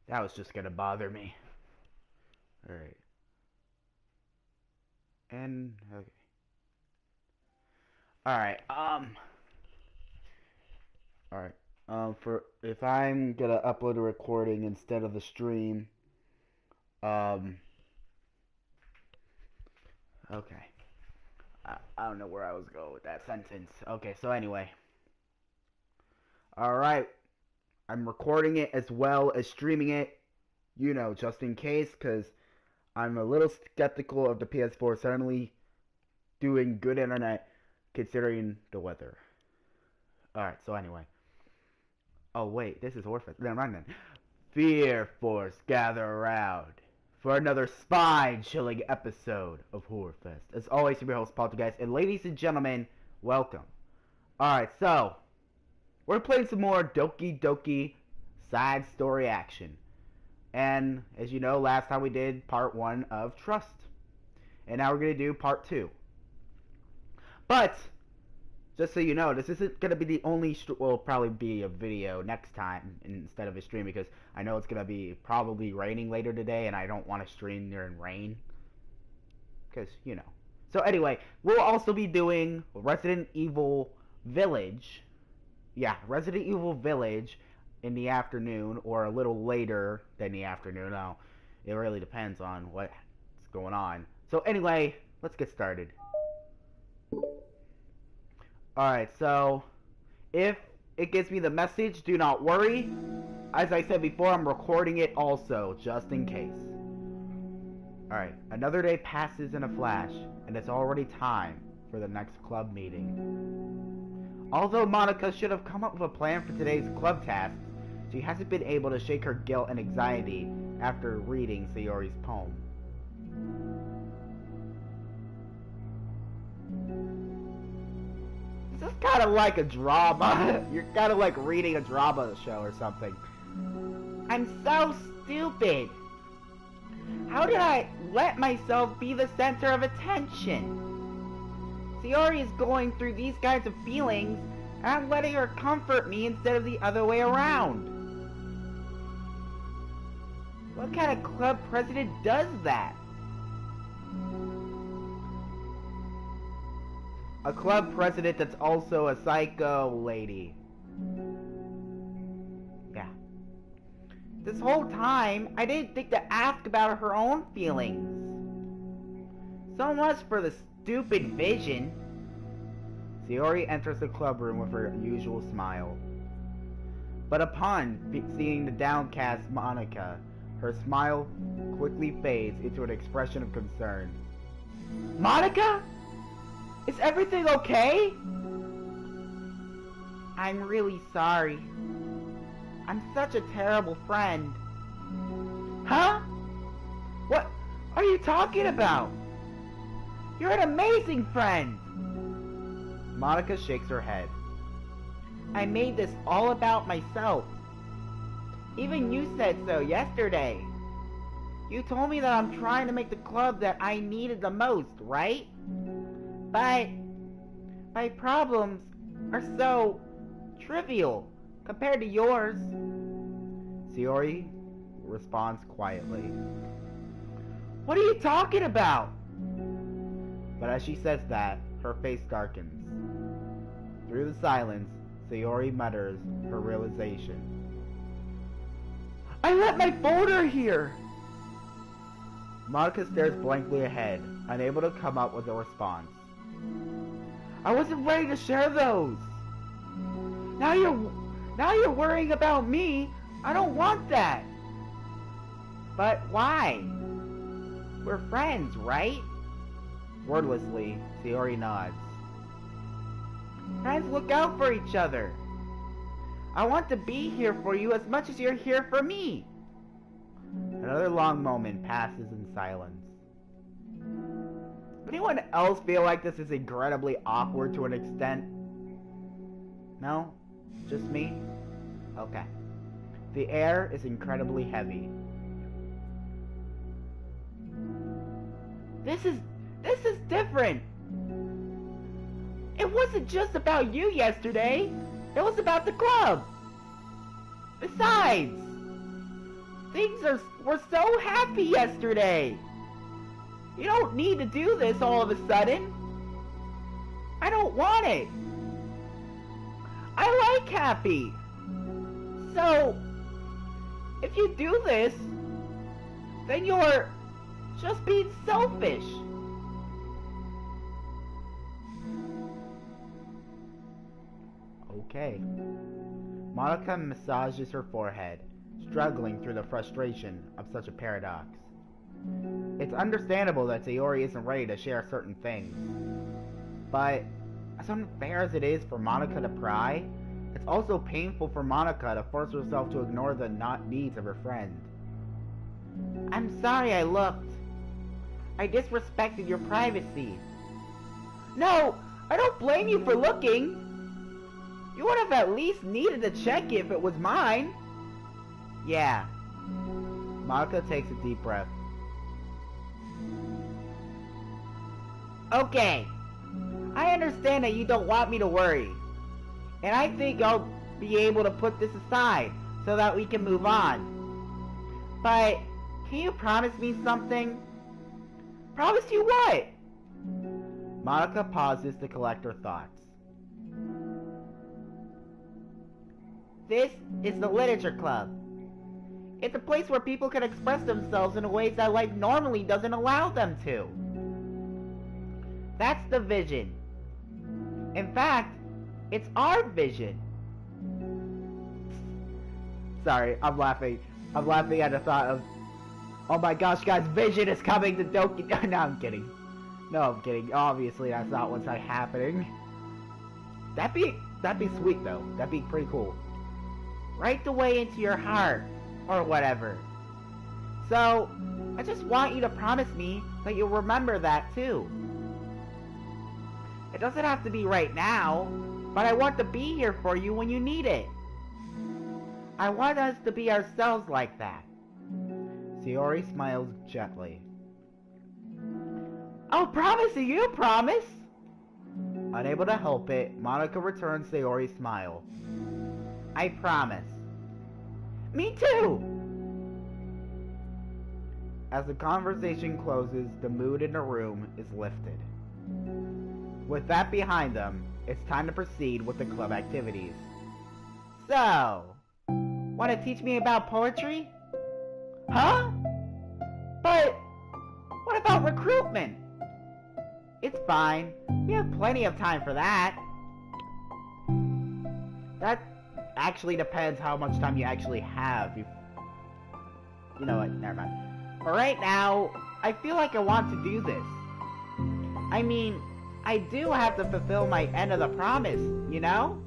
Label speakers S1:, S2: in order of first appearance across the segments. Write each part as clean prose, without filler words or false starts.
S1: That was just gonna bother me. Alright. And, okay. Alright, Alright. For, if I'm gonna upload a recording instead of the stream, um, okay. I don't know where I was going with that sentence. Okay, so anyway. Alright. I'm recording it as well as streaming it, you know, just in case, because I'm a little skeptical of the PS4 suddenly doing good internet considering the weather. Alright, so anyway. Oh, wait, this is Warfest. Never mind then. Fear Force, gather around for another spine-chilling episode of Horrorfest. As always, I'm your host, Poltergeist, and ladies and gentlemen, welcome. Alright, so, we're playing some more Doki Doki side story action. And, as you know, last time we did part 1 of Trust. And now we're going to do part 2. But, just so you know, this isn't going to be the only, will probably be a video next time instead of a stream, because I know it's going to be probably raining later today, and I don't want to stream during rain. Because, you know. So anyway, we'll also be doing Resident Evil Village. Yeah, Resident Evil Village in the afternoon, or a little later than the afternoon. Now, it really depends on what's going on. So anyway, let's get started. Alright, so if it gives me the message, do not worry. As I said before, I'm recording it also, just in case. Alright, another day passes in a flash, and it's already time for the next club meeting. Although Monica should have come up with a plan for today's club tasks, she hasn't been able to shake her guilt and anxiety after reading Sayori's poem. This is kind of like a drama. You're kind of like reading a drama show or something. I'm so stupid. How did I let myself be the center of attention? Sayori is going through these kinds of feelings, and I'm letting her comfort me instead of the other way around. What kind of club president does that? A club president that's also a psycho lady. Yeah. This whole time, I didn't think to ask about her own feelings. So much for the stupid vision. Sayori enters the club room with her usual smile. But upon seeing the downcast Monica, her smile quickly fades into an expression of concern. Monica? Is everything okay? I'm really sorry. I'm such a terrible friend. Huh? What are you talking about? You're an amazing friend. Monica shakes her head. I made this all about myself. Even you said so yesterday. You told me that I'm trying to make the club that I needed the most, right? But my problems are so trivial compared to yours. Sayori responds quietly. What are you talking about? But as she says that, her face darkens. Through the silence, Sayori mutters her realization. I left my folder here! Monica stares blankly ahead, unable to come up with a response. I wasn't ready to share those! Now you're worrying about me! I don't want that! But why? We're friends, right? Wordlessly, Sayori nods. Friends look out for each other. I want to be here for you as much as you're here for me. Another long moment passes in silence. Anyone else feel like this is incredibly awkward to an extent? No? Just me? Okay. The air is incredibly heavy. This is different. It wasn't just about you yesterday. It was about the club. Besides, were so happy yesterday. You don't need to do this all of a sudden. I don't want it. I like happy. So, if you do this, then you're just being selfish. Okay. Monica massages her forehead, struggling through the frustration of such a paradox. It's understandable that Sayori isn't ready to share certain things. But, as unfair as it is for Monica to pry, it's also painful for Monica to force herself to ignore the needs of her friend. I'm sorry I looked. I disrespected your privacy. No, I don't blame you for looking. You would have at least needed to check if it was mine. Yeah. Monica takes a deep breath. Okay. I understand that you don't want me to worry. And I think I'll be able to put this aside so that we can move on. But, can you promise me something? Promise you what? Monica pauses to collect her thoughts. This is the Literature Club. It's a place where people can express themselves in ways that life normally doesn't allow them to. That's the vision. In fact, it's our vision. Sorry, I'm laughing. I'm laughing at the thought of, oh my gosh, guys, Vision is coming to Doki. No, I'm kidding. No, I'm kidding. Obviously, that's not what's happening. That'd be sweet though. That'd be pretty cool. Right the way into your heart, or whatever. So, I just want you to promise me that you'll remember that too. It doesn't have to be right now, but I want to be here for you when you need it. I want us to be ourselves like that. Sayori smiles gently. I'll promise you promise! Unable to help it, Monica returns Sayori's smile. I promise. Me too! As the conversation closes, the mood in the room is lifted. With that behind them, it's time to proceed with the club activities. So, want to teach me about poetry? Huh? But, what about recruitment? It's fine. We have plenty of time for that. That actually depends how much time you actually have. You know what, never mind. But right now, I feel like I want to do this. I mean, I do have to fulfill my end of the promise, you know?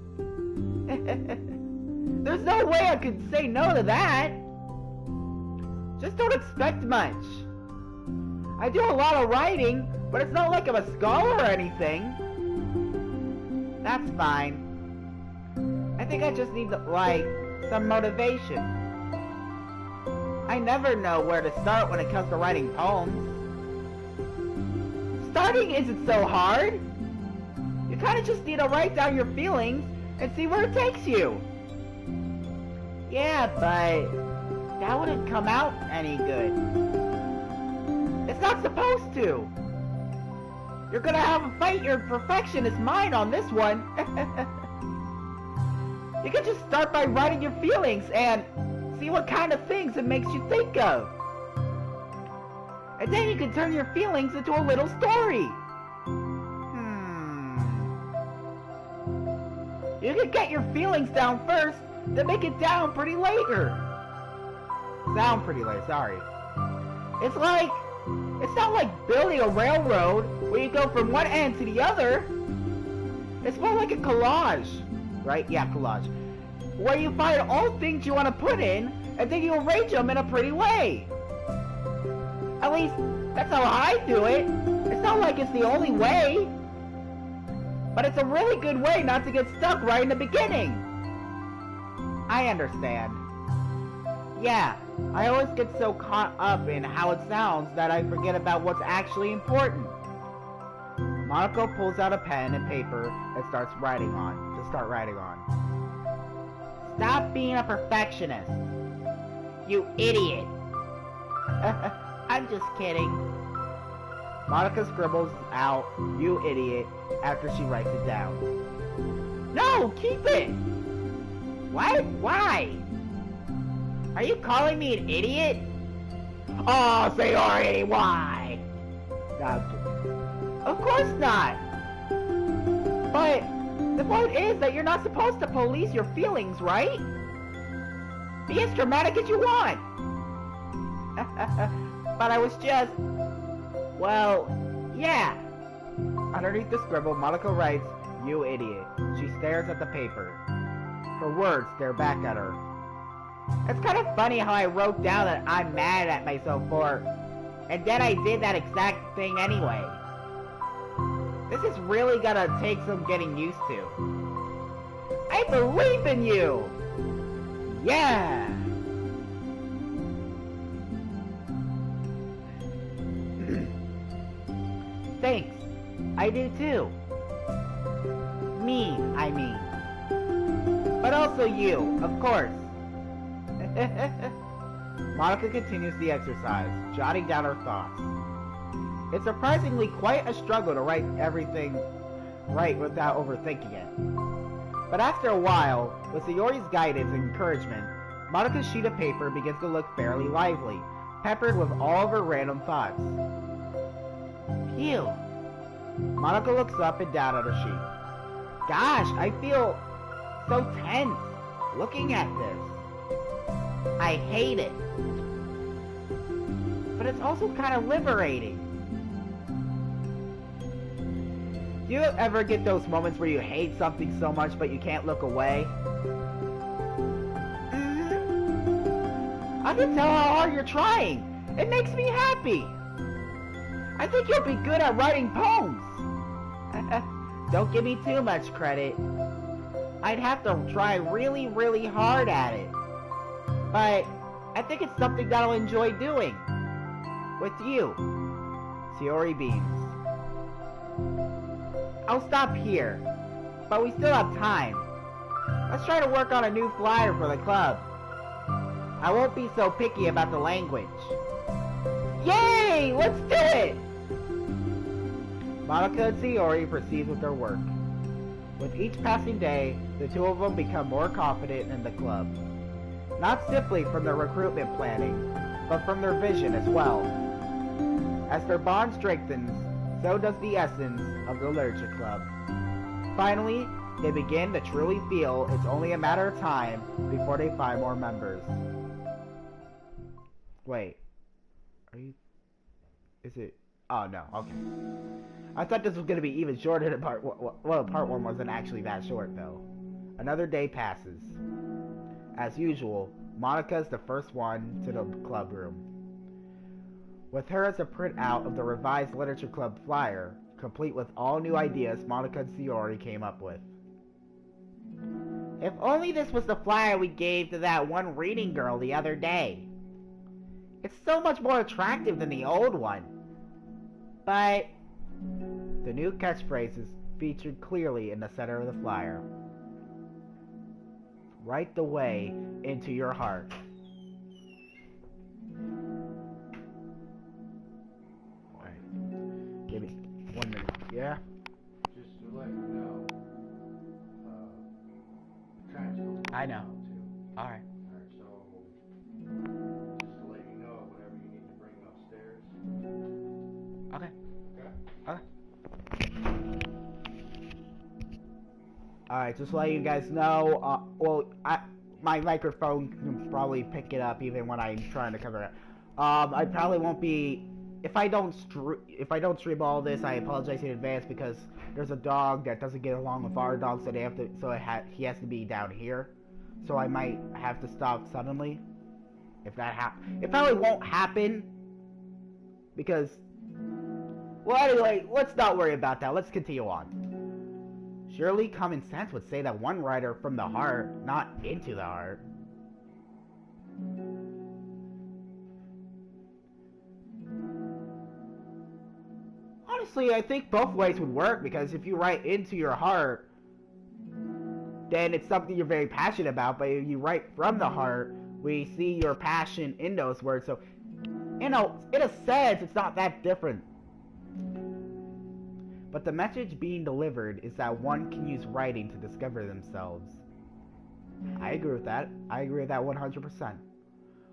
S1: There's no way I could say no to that. Just don't expect much. I do a lot of writing, but it's not like I'm a scholar or anything. That's fine. I think I just need, like, some motivation. I never know where to start when it comes to writing poems. Starting isn't so hard. You kind of just need to write down your feelings and see where it takes you. Yeah, but that wouldn't come out any good. It's not supposed to. You're gonna have to fight your perfectionist mind on this one. You can just start by writing your feelings and see what kind of things it makes you think of. And then you can turn your feelings into a little story. You can get your feelings down first, then make it down pretty later. Sound pretty later, sorry. It's not like building a railroad where you go from one end to the other. It's more like a collage, right? Yeah, collage. Where you find all things you want to put in, and then you arrange them in a pretty way. At least, that's how I do it. It's not like it's the only way. But it's a really good way not to get stuck right in the beginning. I understand. Yeah, I always get so caught up in how it sounds that I forget about what's actually important. Monaco pulls out a pen and paper and starts writing on. Stop being a perfectionist. You idiot! I'm just kidding. Monica scribbles out, you idiot, after she writes it down. No, keep it! What? Why? Are you calling me an idiot? Oh, Sayori, why? No, of course not. But the point is that you're not supposed to police your feelings, right? Be as dramatic as you want. But I was just... Well, yeah. Underneath the scribble, Monica writes, you idiot. She stares at the paper. Her words stare back at her. It's kind of funny how I wrote down that I'm mad at myself for... And then I did that exact thing anyway. This is really gonna take some getting used to. I believe in you! Yeah! Thanks. I do too. Me, I mean. But also you, of course. Monica continues the exercise, jotting down her thoughts. It's surprisingly quite a struggle to write everything right without overthinking it. But after a while, with Sayori's guidance and encouragement, Monica's sheet of paper begins to look fairly lively, peppered with all of her random thoughts. Phew. Monica looks up and down at her sheet. Gosh, I feel so tense looking at this. I hate it. But it's also kind of liberating. Do you ever get those moments where you hate something so much but you can't look away? I can tell how hard you're trying. It makes me happy. I think you'll be good at writing poems. Don't give me too much credit. I'd have to try really, really hard at it. But I think it's something that I'll enjoy doing. With you. Sayori beams. I'll stop here. But we still have time. Let's try to work on a new flyer for the club. I won't be so picky about the language. Yay! Let's do it! Monica and Sayori proceed with their work. With each passing day, the two of them become more confident in the club. Not simply from their recruitment planning, but from their vision as well. As their bond strengthens, so does the essence of the Literature Club. Finally, they begin to truly feel it's only a matter of time before they find more members. Wait. Are you... Is it... Oh, no. Okay. I thought this was going to be even shorter than part 1. Well, part 1 wasn't actually that short, though. Another day passes. As usual, Monica's the first one to the club room. With her as a printout of the revised Literature Club flyer, complete with all new ideas Monica and Sayori came up with. If only this was the flyer we gave to that one reading girl the other day. It's so much more attractive than the old one. But the new catchphrase is featured clearly in the center of the flyer. Right the way into your heart. Wait. Give me 1 minute. Yeah?
S2: Just to let you know,
S1: I know. Alright.
S2: Alright, so just to let you know, whatever you need to bring upstairs.
S1: Okay.
S2: Okay?
S1: Okay. Alright, just to let you guys know, my microphone can probably pick it up even when I'm trying to cover it. I probably won't be... If I don't stream all this, I apologize in advance because there's a dog that doesn't get along with our dog, so he has to be down here. So I might have to stop suddenly. If that happens. It probably won't happen. Because... Well, anyway, let's not worry about that. Let's continue on. Surely common sense would say that one writer from the heart, not into the heart. Honestly, I think both ways would work, because if you write into your heart, then it's something you're very passionate about, but if you write from the heart, We see your passion in those words, so, in a sense, it's not that different. But the message being delivered is that one can use writing to discover themselves. I agree with that. I agree with that 100%.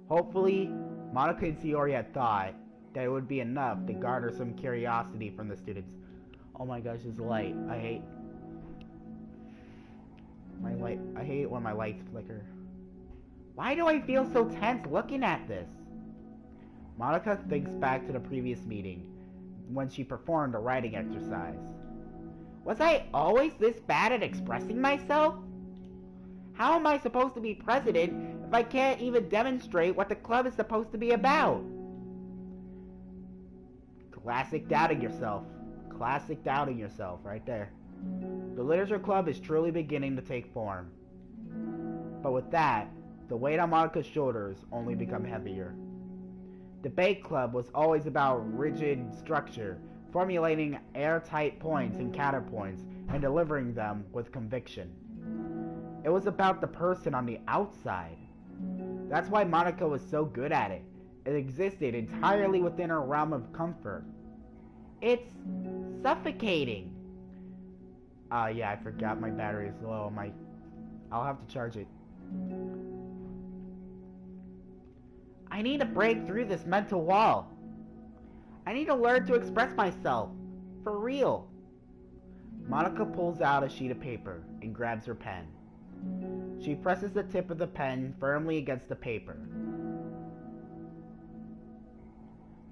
S1: Hopefully, Monica and Sayori had thought that it would be enough to garner some curiosity from the students. Oh my gosh, this light. I hate my light. I hate it when my lights flicker. Why do I feel so tense looking at this? Monica thinks back to the previous meeting, when she performed a writing exercise. Was I always this bad at expressing myself? How am I supposed to be president if I can't even demonstrate what the club is supposed to be about? Classic doubting yourself. Classic doubting yourself right there. The literature club is truly beginning to take form. But with that, the weight on Monica's shoulders only become heavier. Debate club was always about rigid structure, formulating airtight points and counterpoints, and delivering them with conviction. It was about the person on the outside. That's why Monica was so good at it. It existed entirely within her realm of comfort. It's suffocating. Yeah, I forgot my battery is low. I'll have to charge it. I need to break through this mental wall. I need to learn to express myself. For real. Monica pulls out a sheet of paper and grabs her pen. She presses the tip of the pen firmly against the paper.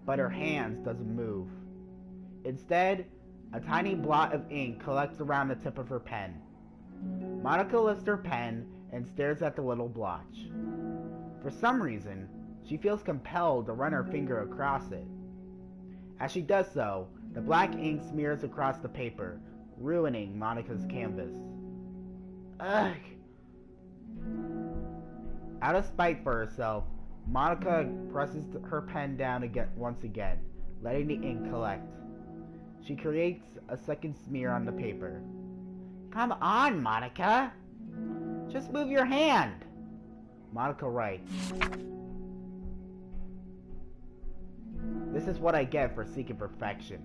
S1: But her hands doesn't move. Instead, a tiny blot of ink collects around the tip of her pen. Monica lifts her pen and stares at the little blotch. For some reason, she feels compelled to run her finger across it. As she does so, the black ink smears across the paper, ruining Monica's canvas. Ugh! Out of spite for herself, Monica presses her pen down once again, letting the ink collect. She creates a second smear on the paper. Come on, Monica! Just move your hand! Monica writes. This is what I get for seeking perfection.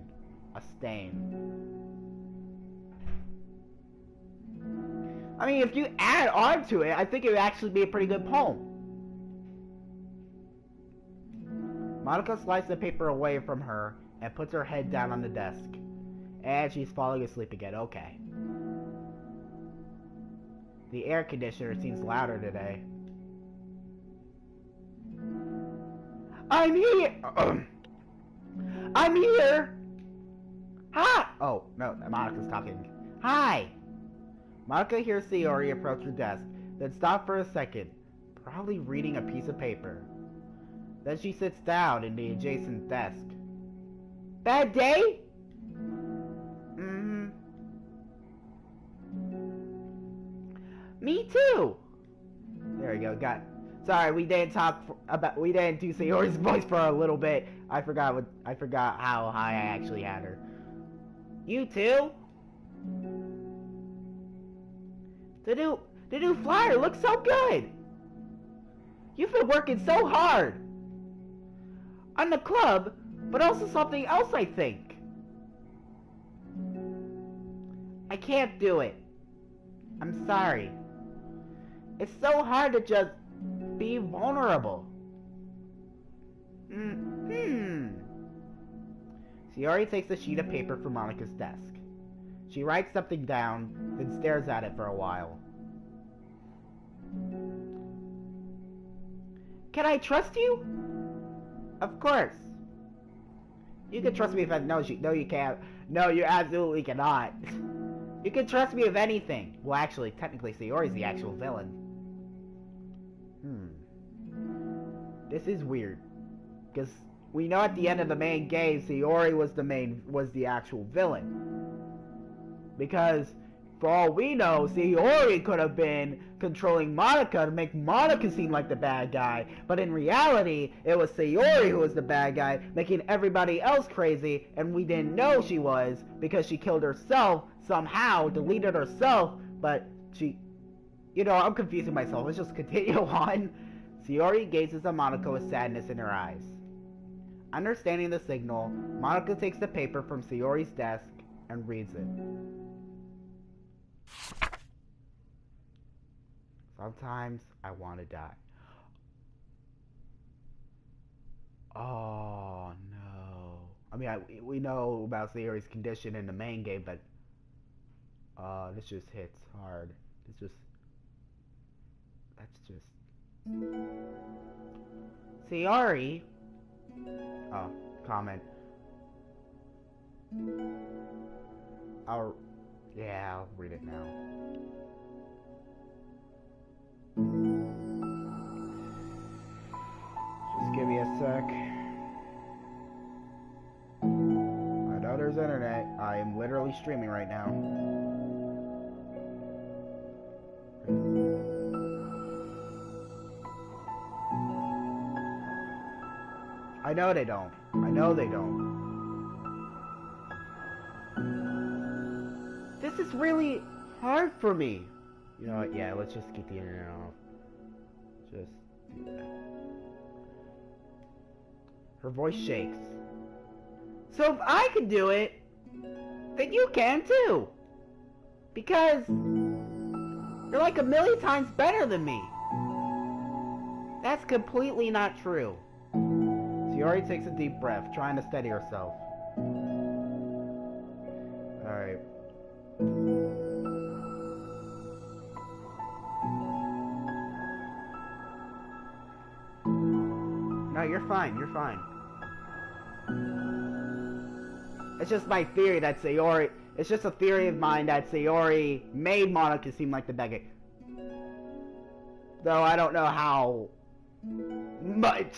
S1: A stain. I mean, if you add on to it, I think it would actually be a pretty good poem. Monica slides the paper away from her and puts her head down on the desk. And she's falling asleep again. Okay. The air conditioner seems louder today. I'm here! I'm here! Hi! Oh, no, Monica's talking. Hi! Monica hears Sayori approach her desk, then stop for a second, probably reading a piece of paper. Then she sits down in the adjacent desk. Bad day? Me too! There we go, got... Sorry, we didn't do Sayori's voice for a little bit. I forgot how high I actually had her. You too? The new flyer looks so good! You've been working so hard! On the club, but also something else, I think. I can't do it. I'm sorry. It's so hard to just be vulnerable. Sayori takes a sheet of paper from Monica's desk. She writes something down, then stares at it for a while. Can I trust you? Of course. You can trust me if I... No, you can't. No, you absolutely cannot. You can trust me with anything. Well, actually, technically, Sayori's the actual villain. This is weird. Because we know at the end of the main game, Sayori was the actual villain. Because, for all we know, Sayori could have been controlling Monica to make Monica seem like the bad guy. But in reality, it was Sayori who was the bad guy, making everybody else crazy, and we didn't know she was, because she killed herself, somehow, deleted herself, but she... You know, I'm confusing myself. Let's just continue on. Sayori gazes at Monica with sadness in her eyes. Understanding the signal, Monica takes the paper from Sayori's desk and reads it. Sometimes I want to die. Oh no. I mean, we know about Sayori's condition in the main game, but this just hits hard. That's just Sayori. Oh, comment. I'll read it now. Just give me a sec. I know there's internet. I am literally streaming right now. I know they don't. This is really hard for me. You know what? Yeah, let's just get the internet off. Just do that. Her voice shakes. So if I can do it, then you can too. Because you're like a million times better than me. That's completely not true. Sayori takes a deep breath, trying to steady herself. Alright. No, you're fine. It's just my theory that Sayori... It's just a theory of mine that Sayori made Monica seem like the bad guy. Though I don't know how much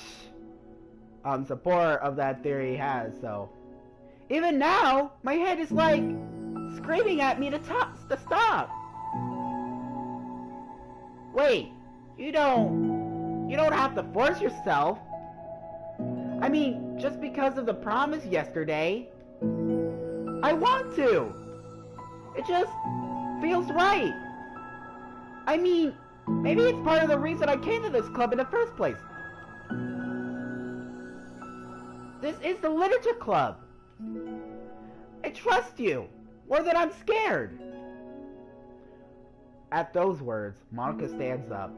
S1: support of that theory has, so... Even now, my head is like screaming at me to stop. Wait, you don't have to force yourself. I mean, just because of the promise yesterday, I want to. It just feels right. I mean, maybe it's part of the reason I came to this club in the first place. This is the literature club. I trust you more than I'm scared. At those words, Monica stands up.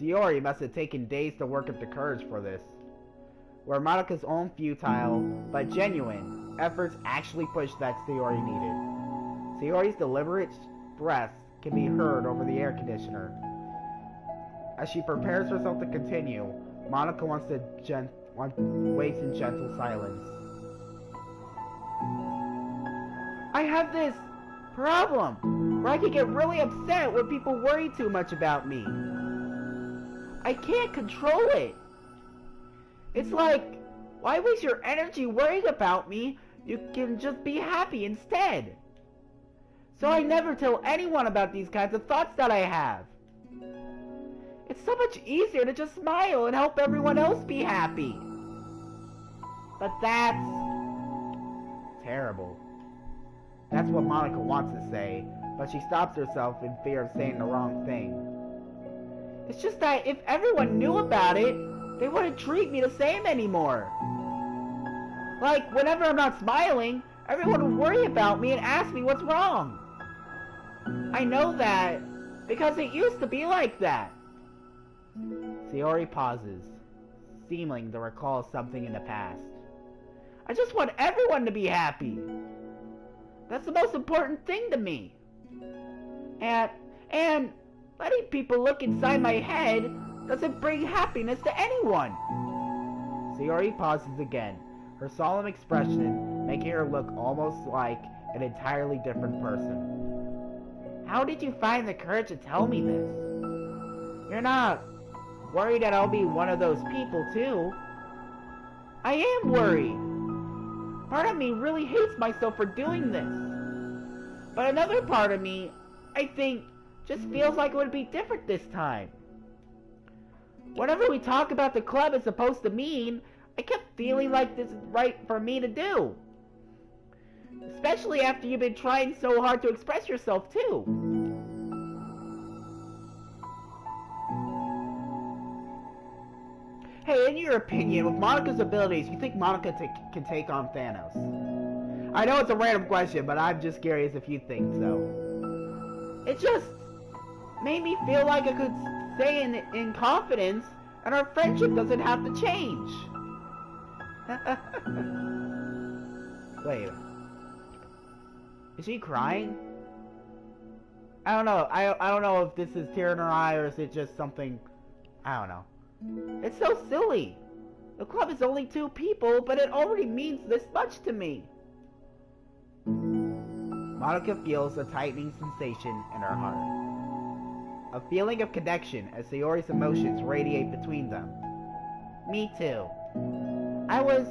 S1: Sayori must have taken days to work up the courage for this. Where Monica's own futile, but genuine, efforts actually pushed that Sayori needed. Sayori's deliberate breaths can be heard over the air conditioner. As she prepares herself to continue, Monica waits in gentle silence. I have this problem where I can get really upset when people worry too much about me. I can't control it. It's like, why waste your energy worrying about me? You can just be happy instead. So I never tell anyone about these kinds of thoughts that I have. It's so much easier to just smile and help everyone else be happy. But that's terrible. That's what Monica wants to say, but she stops herself in fear of saying the wrong thing. It's just that if everyone knew about it, they wouldn't treat me the same anymore. Like, whenever I'm not smiling, everyone would worry about me and ask me what's wrong. I know that because it used to be like that. Sayori pauses, seeming to recall something in the past. I just want everyone to be happy. That's the most important thing to me. And letting people look inside my head doesn't bring happiness to anyone. Sayori pauses again, her solemn expression making her look almost like an entirely different person. How did you find the courage to tell me this? You're not worried that I'll be one of those people too? I am worried. Part of me really hates myself for doing this. But another part of me, I think, just feels like it would be different this time. Whatever we talk about the club is supposed to mean, I kept feeling like this is right for me to do. Especially after you've been trying so hard to express yourself too. Hey, in your opinion, with Monika's abilities, you think Monika can take on Thanos? I know it's a random question, but I'm just curious if you think so. It just made me feel like I could stay in confidence, and our friendship doesn't have to change. Wait. Is she crying? I don't know. I don't know if this is tear in her eye or is it just something... I don't know. It's so silly. The club is only 2 people, but it already means this much to me. Monika feels a tightening sensation in her heart. A feeling of connection as Sayori's emotions radiate between them. Me too. I was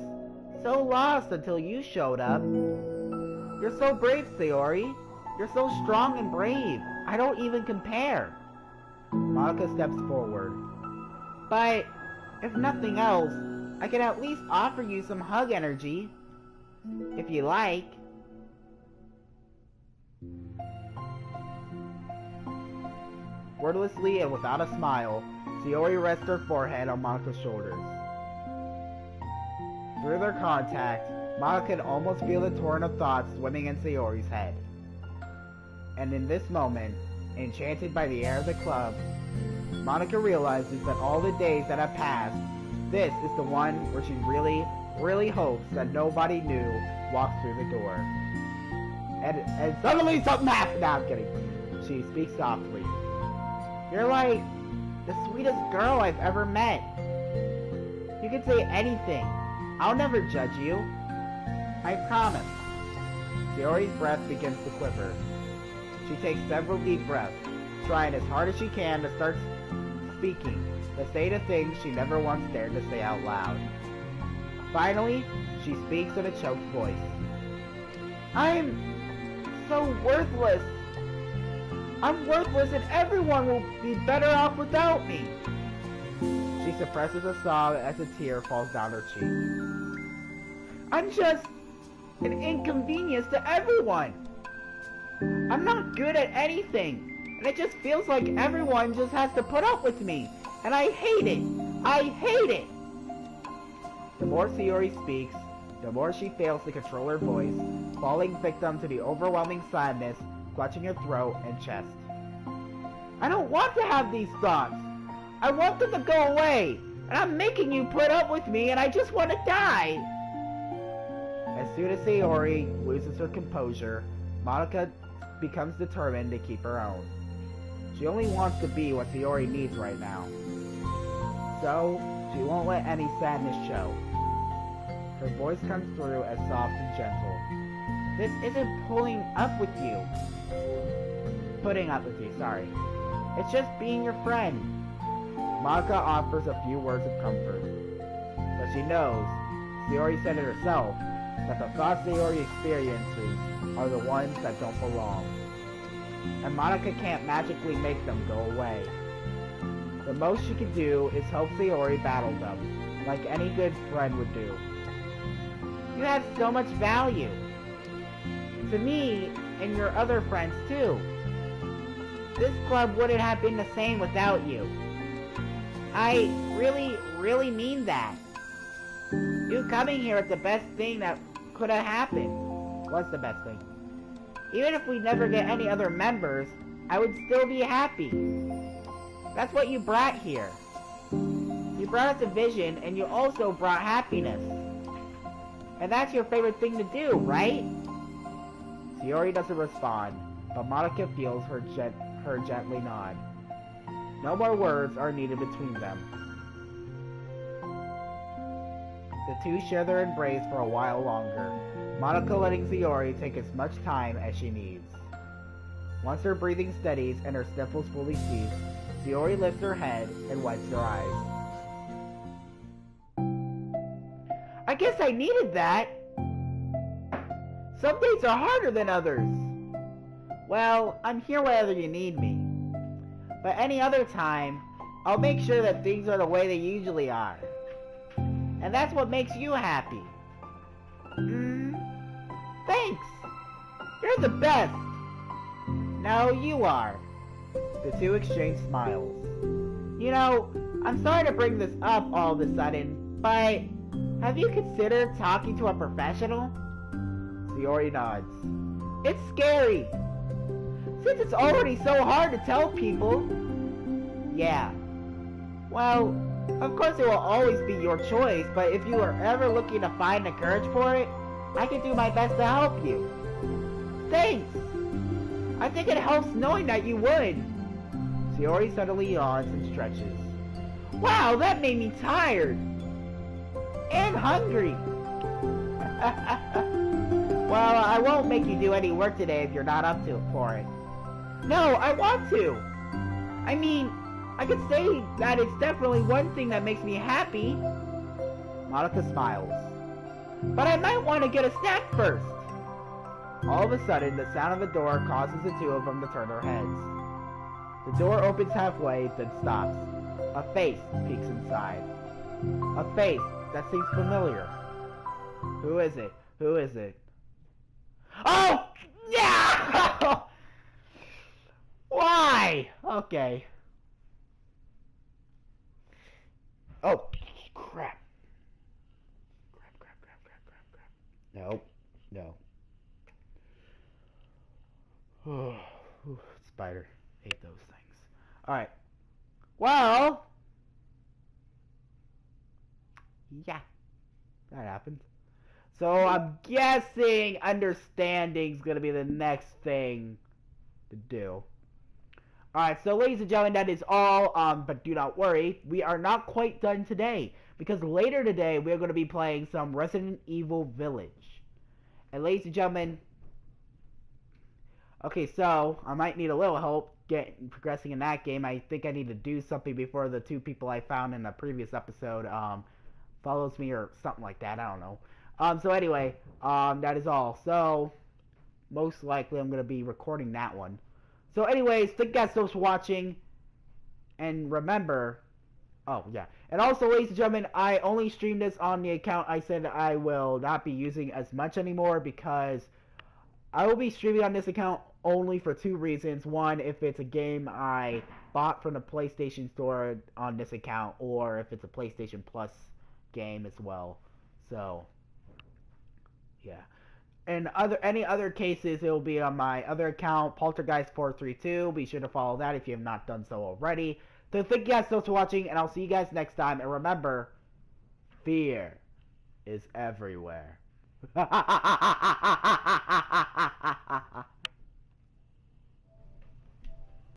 S1: so lost until you showed up. You're so brave, Sayori. You're so strong and brave. I don't even compare. Monika steps forward. But, if nothing else, I can at least offer you some hug energy. If you like. Wordlessly and without a smile, Sayori rests her forehead on Monika's shoulders. Through their contact, Monika can almost feel the torrent of thoughts swimming in Sayori's head. And in this moment, enchanted by the air of the club, Monika realizes that all the days that have passed, this is the one where she really hopes that nobody new walks through the door. And suddenly something happened. No, I'm kidding. She speaks softly. You're like the sweetest girl I've ever met. You can say anything. I'll never judge you. I promise. Sayori's breath begins to quiver. She takes several deep breaths, trying as hard as she can to start speaking, to say the things she never once dared to say out loud. Finally, she speaks in a choked voice. I'm so worthless. I'm worthless and everyone will be better off without me. She suppresses a sob as a tear falls down her cheek. I'm just an inconvenience to everyone. I'm not good at anything, and it just feels like everyone just has to put up with me, and I hate it. I hate it. The more Sayori speaks, the more she fails to control her voice, falling victim to the overwhelming sadness clutching her throat and chest. I don't want to have these thoughts. I want them to go away, and I'm making you put up with me, and I just want to die. As soon as Sayori loses her composure, Monika becomes determined to keep her own. She only wants to be what Sayori needs right now. So, she won't let any sadness show. Her voice comes through as soft and gentle. This isn't putting up with you, sorry. It's just being your friend. Monika offers a few words of comfort. But she knows, Sayori said it herself, that the thoughts Sayori experiences are the ones that don't belong. And Monika can't magically make them go away. The most she can do is help Sayori battle them, like any good friend would do. You have so much value. To me, and your other friends too. This club wouldn't have been the same without you. I really mean that. You coming here is the best thing that could have happened. Was the best thing. Even if we never get any other members, I would still be happy. That's what you brought here. You brought us a vision, and you also brought happiness. And that's your favorite thing to do, right? Sayori doesn't respond, but Monika feels her gently nod. No more words are needed between them. The two share their embrace for a while longer, Monika letting Sayori take as much time as she needs. Once her breathing steadies and her sniffles fully cease, Sayori lifts her head and wipes her eyes. I guess I needed that. Some days are harder than others. Well, I'm here whenever you need me. But any other time, I'll make sure that things are the way they usually are. And that's what makes you happy. Thanks. You're the best. No, you are. The two exchange smiles. You know, I'm sorry to bring this up all of a sudden, but have you considered talking to a professional? Sayori nods. It's scary. Since it's already so hard to tell people. Yeah. Well, of course it will always be your choice, but if you are ever looking to find the courage for it, I can do my best to help you. Thanks! I think it helps knowing that you would. Sayori suddenly yawns and stretches. Wow, that made me tired! And hungry! Well, I won't make you do any work today if you're not up to it for it. No, I want to! I mean, I could say that it's definitely one thing that makes me happy. Monica smiles. But I might want to get a snack first. All of a sudden, the sound of a door causes the two of them to turn their heads. The door opens halfway, then stops. A face peeks inside. A face that seems familiar. Who is it? Who is it? Oh! Yeah! Why? Okay. Oh, crap. Crap. No. No. Spider. Hate those things. Alright. Well. Yeah. That happened. So I'm guessing understanding's gonna be the next thing to do. Alright, so ladies and gentlemen, that is all. But do not worry, we are not quite done today. Because later today, we're going to be playing some Resident Evil Village. And ladies and gentlemen, okay, so I might need a little help progressing in that game. I think I need to do something before the two people I found in the previous episode follows me or something like that. I don't know. So anyway, that is all. So most likely I'm going to be recording that one. So anyways, thank you guys so much for watching. And remember, oh yeah. And also, ladies and gentlemen, I only stream this on the account I said I will not be using as much anymore because I will be streaming on this account only for two reasons. One, if it's a game I bought from the PlayStation Store on this account, or if it's a PlayStation Plus game as well. So, yeah. In any other cases, it will be on my other account, Poltergeist432. Be sure to follow that if you have not done so already. So thank you guys so much for watching, and I'll see you guys next time. And remember, fear is everywhere.